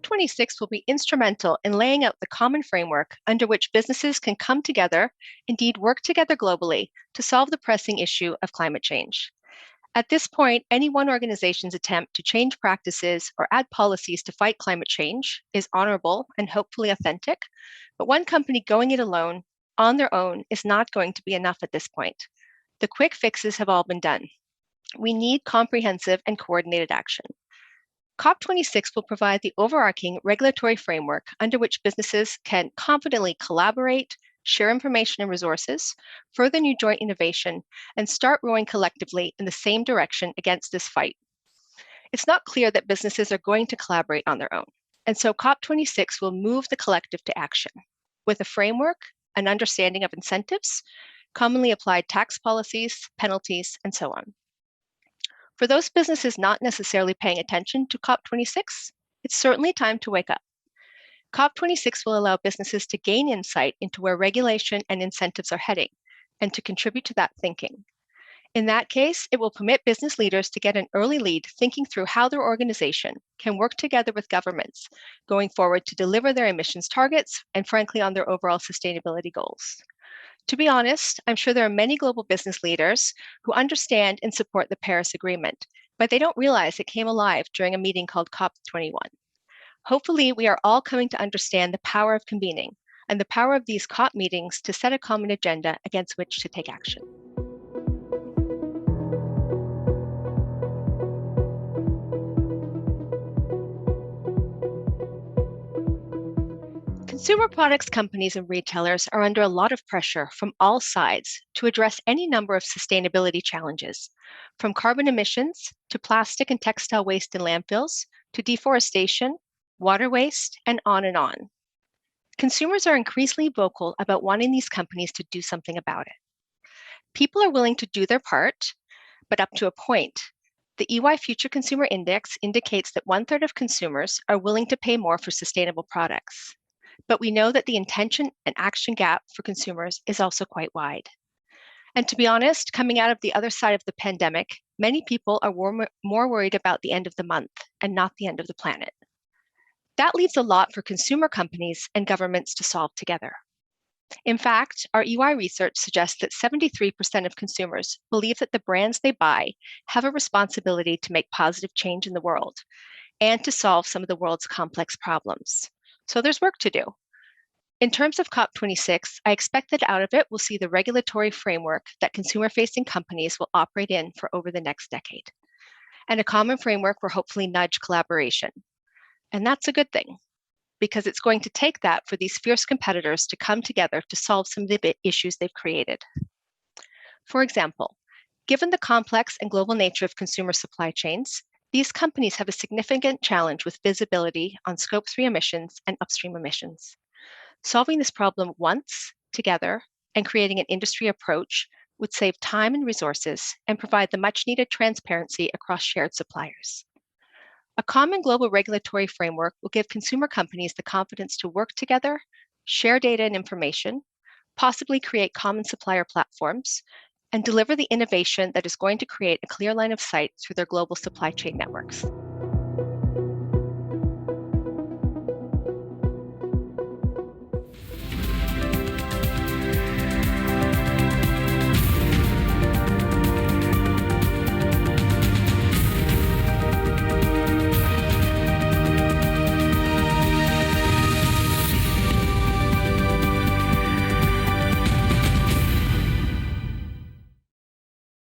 COP26 will be instrumental in laying out the common framework under which businesses can come together, indeed work together globally, to solve the pressing issue of climate change. At this point, any one organization's attempt to change practices or add policies to fight climate change is honorable and hopefully authentic, but one company going it alone, on their own, is not going to be enough at this point. The quick fixes have all been done. We need comprehensive and coordinated action. COP26 will provide the overarching regulatory framework under which businesses can confidently collaborate, share information and resources, further new joint innovation, and start rowing collectively in the same direction against this fight. It's not clear that businesses are going to collaborate on their own, and so COP26 will move the collective to action with a framework, an understanding of incentives, commonly applied tax policies, penalties, and so on. For those businesses not necessarily paying attention to COP26, it's certainly time to wake up. COP26 will allow businesses to gain insight into where regulation and incentives are heading and to contribute to that thinking. In that case, it will permit business leaders to get an early lead thinking through how their organization can work together with governments going forward to deliver their emissions targets and, frankly, on their overall sustainability goals. To be honest, I'm sure there are many global business leaders who understand and support the Paris Agreement, but they don't realize it came alive during a meeting called COP21. Hopefully, we are all coming to understand the power of convening and the power of these COP meetings to set a common agenda against which to take action. Consumer products companies and retailers are under a lot of pressure from all sides to address any number of sustainability challenges, from carbon emissions to plastic and textile waste in landfills to deforestation, water waste, and on and on. Consumers are increasingly vocal about wanting these companies to do something about it. People are willing to do their part, but up to a point. The EY Future Consumer Index indicates that 1/3 of consumers are willing to pay more for sustainable products. But we know that the intention and action gap for consumers is also quite wide. And to be honest, coming out of the other side of the pandemic, many people are more worried about the end of the month and not the end of the planet. That leaves a lot for consumer companies and governments to solve together. In fact, our EY research suggests that 73% of consumers believe that the brands they buy have a responsibility to make positive change in the world and to solve some of the world's complex problems. So there's work to do. In terms of COP26, I expect that out of it, we'll see the regulatory framework that consumer-facing companies will operate in for over the next decade, and a common framework will hopefully nudge collaboration. And that's a good thing, because it's going to take that for these fierce competitors to come together to solve some of the issues they've created. For example, given the complex and global nature of consumer supply chains, these companies have a significant challenge with visibility on Scope 3 emissions and upstream emissions. Solving this problem once, together, and creating an industry approach would save time and resources and provide the much-needed transparency across shared suppliers. A common global regulatory framework will give consumer companies the confidence to work together, share data and information, possibly create common supplier platforms, and deliver the innovation that is going to create a clear line of sight through their global supply chain networks.